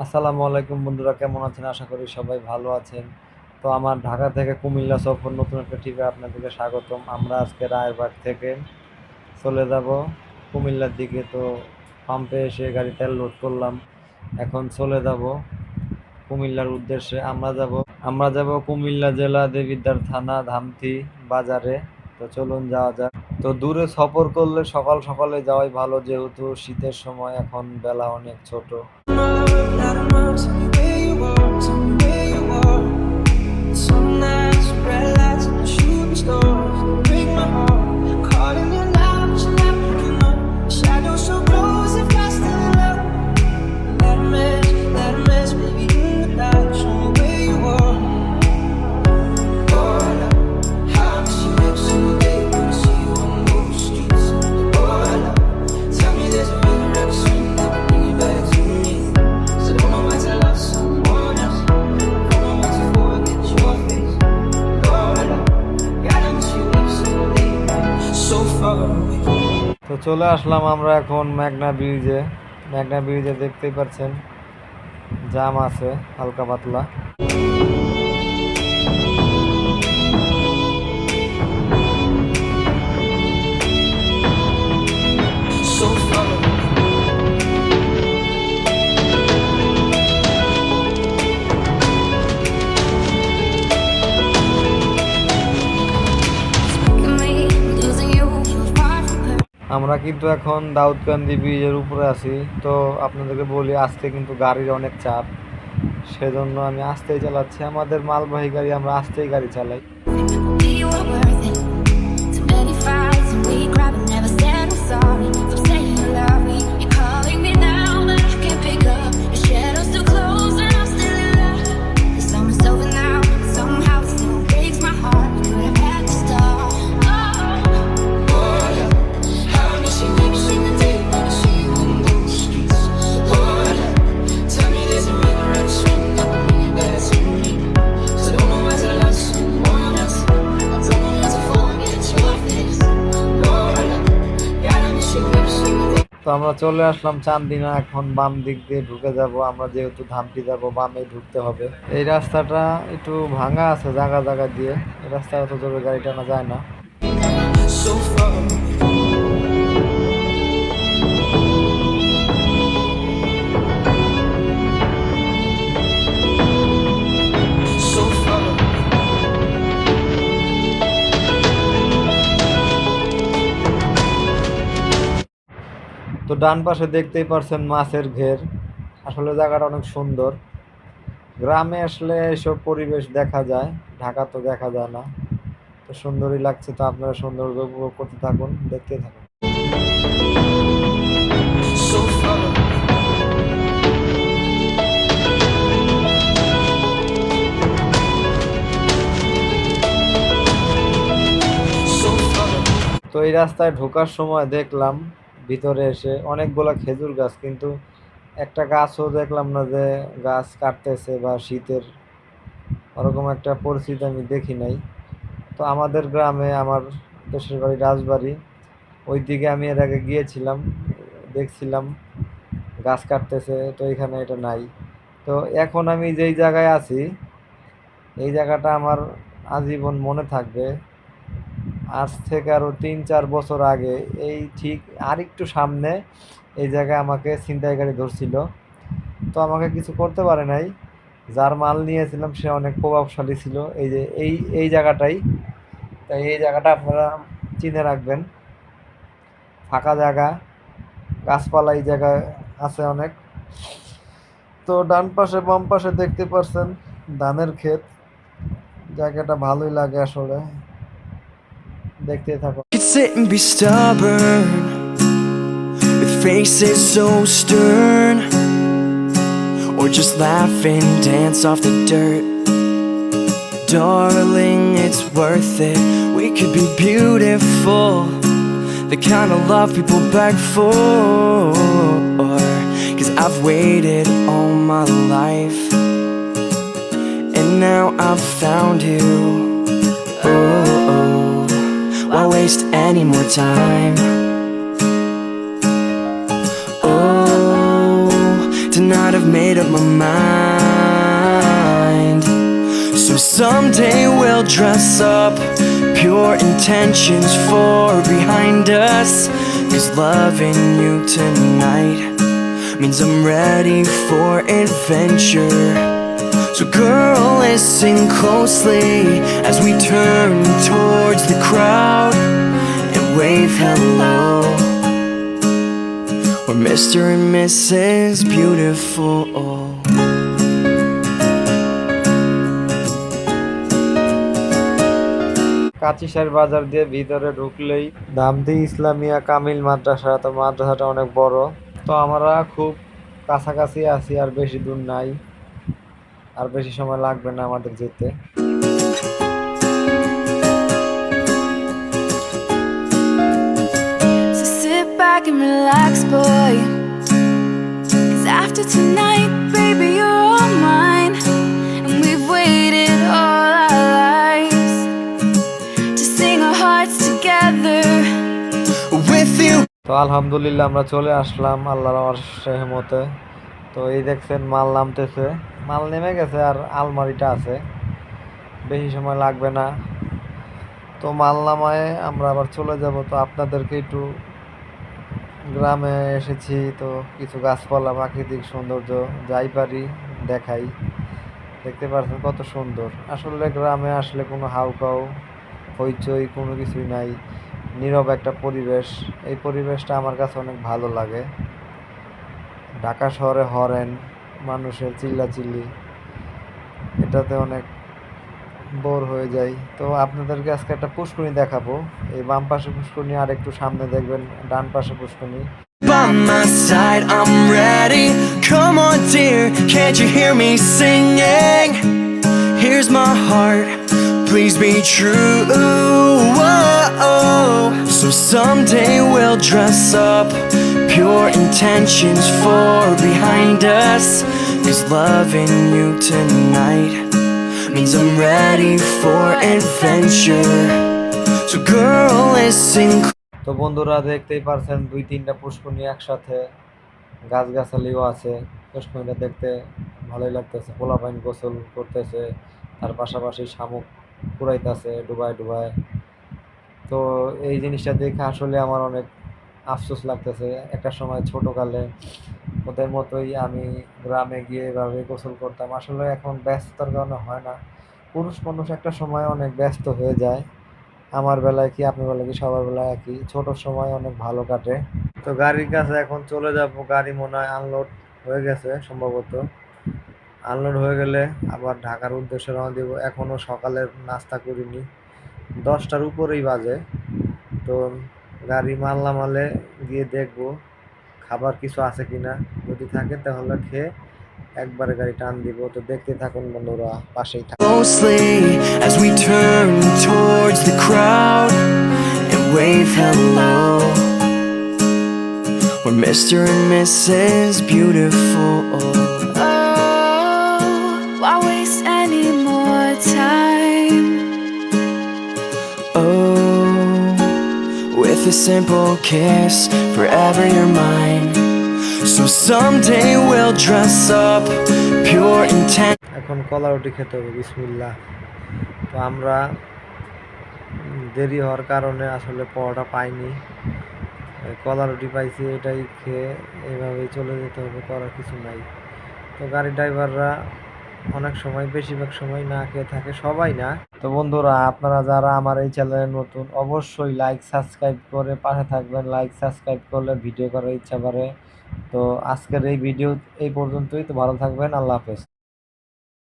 আসসালামু আলাইকুম বন্ধুরা, কেমন আছেন? আশা করি সবাই ভালো আছেন। তো আমার ঢাকা থেকে কুমিল্লা সফর নতুন একটা ট্রিপে আপনাদেরকে স্বাগতম। আমরা আজকে রায়েরবাগ থেকে চলে যাব কুমিল্লার দিকে। তো পাম্পে এসে গাড়ি তেল লোড করলাম, এখন চলে যাব কুমিল্লার উদ্দেশ্যে। আমরা যাব কুমিল্লা জেলা দেবিদ্বার থানা ধামতি বাজারে। তো চলুন যাওয়া যাক। তো দূরে সফর করলে সকাল সকালে যাওয়াই ভালো, যেহেতু শীতের সময়, এখন বেলা অনেক ছোট। Some nights, red lights, and shooting stars break my heart. Caught in your love, but you're not looking up. Shadows so close, if I still in love. Let 'em rest, baby, in the dark. Show me where you are. Oh, love, how I miss you every single day when I see you on those streets. Oh, love, tell me there's a river ever swim that will bring you back to me. So don't know why to love someone else. Don't know why to forget your face. Oh, love, gotta miss you every single day. So far away. তো চলে আসলাম আমরা এখন মেঘনা ব্রিজে দেখতেই পাচ্ছেন জাম আছে হালকা পাতলা। So far away. আমরা কিন্তু এখন দাউদকান্দি ব্রিজের উপরে আছি। তো আপনাদেরকে বলি, আজকে কিন্তু গাড়ির অনেক চাপ, সেজন্য আমি আস্তেই চালাচ্ছি। আমাদের মালবাহী গাড়ি, আমরা আস্তেই গাড়ি চালাই। তো আমরা চলে আসলাম চান্দিনা, এখন বাম দিক দিয়ে ঢুকে যাব। আমরা যেহেতু ধামটি যাব, বামে ঢুকতে হবে। এই রাস্তাটা একটু ভাঙা আছে জায়গা জায়গা দিয়ে, এই রাস্তায় অত জোরে গাড়ি টানা যায় না। তো ডান পাশে দেখতেই পারছেন মাছের ঘের। আসলে জায়গাটা অনেক সুন্দর। গ্রামে আসলে এসব পরিবেশ দেখা যায়, ঢাকা তো দেখা যায় না। তো সুন্দরই লাগছে। তো আপনারা সৌন্দর্য উপভোগ করতে থাকুন, দেখতে থাকুন। তো এই রাস্তায় ঢোকার সময় দেখলাম ভিতরে এসে অনেকগুলা খেজুর গাছ, কিন্তু একটা গাছও দেখলাম না যে গাছ কাটতেছে বা শীতের ওরকম একটা পরিস্থিতি আমি দেখি নাই। তো আমাদের গ্রামে, আমার দেশের বাড়ি রাজবাড়ি, ওই দিকে আমি এর আগে গিয়েছিলাম, দেখছিলাম গাছ কাটতেছে। তো এখানে এটা নাই। তো এখন আমি যেই জায়গায় আছি, এই জায়গাটা আমার আজীবন মনে থাকবে। আজ থেকে আরও 3-4 বছর আগে এই ঠিক আর একটু সামনে এই জায়গায় আমাকে ছিনতাইকারী ধরছিল। তো আমাকে কিছু করতে পারে নাই। যার মাল নিয়েছিলাম সে অনেক প্রভাবশালী ছিল। এই যে এই জায়গাটাই, তাই এই জায়গাটা আপনারা চিনে রাখবেন। ফাঁকা জায়গা, গাছপালা এই জায়গায় আছে অনেক। তো ডান পাশে বাম পাশে দেখতে পারছেন ধানের ক্ষেত। জায়গাটা ভালোই লাগে আসলে, দেখতে থাকুন। Could sit and be stubborn with faces so stern, or just laugh and dance off the dirt. Darling, it's worth it. We could be beautiful, the kind of love people beg for. 'Cause I've waited all my life, and now I've found you. Why waste any more time? Oh, tonight I've made up my mind. So someday we'll dress up, pure intentions for behind us. 'Cause loving you tonight means I'm ready for adventure. So girl, listen closely as we turn towards the crowd and wave hello. We're Mr. and Mrs. Beautiful. কাচিসার বাজার দিয়ে ভিতরে ঢুকলেই ধামদি ইসলামিয়া কামিল মাদ্রাসা, তো মাদ্রাসাটা অনেক বড়। তো আমরা খুব কাছাকাছি আছি, আর বেশি দূর নাই, আর বেশি সময় লাগবে না আমাদের যেতে। So sit back and relax, boy. 'Cause after tonight, baby, you're all mine. And we've waited all our lives to sing our hearts together. With you. তো আলহামদুলিল্লাহ আমরা চলে আসলাম আল্লাহর রহমতে। তো এই দেখছেন মাল নামতেছে, মাল নেমে গেছে, আর আলমারিটা আছে, বেশি সময় লাগবে না। তো মাল নামায় আমরা আবার চলে যাব। তো আপনাদেরকে একটু গ্রামে এসেছি, তো কিছু গাছপালা, প্রাকৃতিক সৌন্দর্য যাই পারি দেখাই। দেখতে পাচ্ছেন কত সুন্দর। আসলে গ্রামে আসলে কোনো হাউকাউ হইচই কোনো কিছুই নাই, নীরব একটা পরিবেশ। এই পরিবেশটা আমার কাছে অনেক ভালো লাগে। ঢাকা শহরে হরেন, মানুষের চিল্লাচিল্লি, এটাতে অনেক বোর হয়ে যায়। তো আপনাদেরকে আজকে একটা পুষ্করিণী দেখাবো। এই বাম পাশে পুষ্করিণী, আর একটু সামনে দেখবেন ডান পাশে পুষ্করিণী। By my side, I'm ready. Come on, dear, can't you hear me singing? Here's my heart, please be true. Whoa. So someday we'll dress up, pure intentions for behind us. 'Cause loving you tonight means I'm ready for adventure. So girl, listen. তো বন্ধুরা, দেখতেই পারছেন 2-3টা পুষ্করিণী একসাথে, গাছগাছালিও আছে। পুষ্করিণীটা দেখতে ভালোই লাগতেছে, পোলাপাইন গোসল করতেছে, তার পাশাপাশি শামুক কুড়াইতেছে ডুবায় ডুবায়। তো এই জিনিসটা দেখে আসলে আমার অনেক আফসোস লাগতেছে। একটা সময় ছোটকালে ওদের মতোই আমি গ্রামে গিয়ে এভাবে গোসল করতাম। আসলে এখন ব্যস্ততার কারণে হয় না। পুরুষ মানুষ একটা সময় অনেক ব্যস্ত হয়ে যায়। আমার বেলায় কি, আপনার বেলায় কি, সবার বেলায় একই। ছোট সময় অনেক ভালো কাটে। তো গাড়ির কাছে এখন চলে যাব। গাড়ি মনে হয় আনলোড হয়ে গেছে সম্ভবত। আনলোড হয়ে গেলে আবার ঢাকার উদ্দেশ্যে রওনা দিব। এখনো সকালের নাস্তা করিনি, 10টার উপরেই বাজে। তো গাড়ি মাল নামালে গিয়ে দেখব খাবার কিছু আছে কিনা, যদি থাকে তাহলে খেয়ে একবারে গাড়ি টান দিব। তো দেখতে থাকুন বন্ধুরা, পাশেই থাকুন। Closely as we turn towards the crowd and wave hello. We're Mr. and Mrs. Beautiful. Oh, why waste any more time? Oh, with a simple kiss, forever you're mine. So someday we'll dress up, pure intent. এখন কলা রুটি খেতে হবে, বিসমিল্লাহ। তো আমরা দেরি হওয়ার কারণে আসলে পরোটা পাইনি, কলা রুটি পাইছি, এটাই খেয়ে এইভাবেই চলে যেতে হবে, করার কিছু নাই। তো গাড়ি ড্রাইভাররা অনেক সময়, বেশিরভাগ সময় না খেয়ে থাকে, সবাই না। তো বন্ধুরা, আপনারা যারা আমার এই চ্যানেলে নতুন, অবশ্যই লাইক সাবস্ক্রাইব করে পাশে থাকবেন। লাইক সাবস্ক্রাইব করলে ভিডিও করার ইচ্ছা করে। তো আজকের এই ভিডিও এই পর্যন্তই। তো ভালো থাকবেন, আল্লাহ হাফেজ।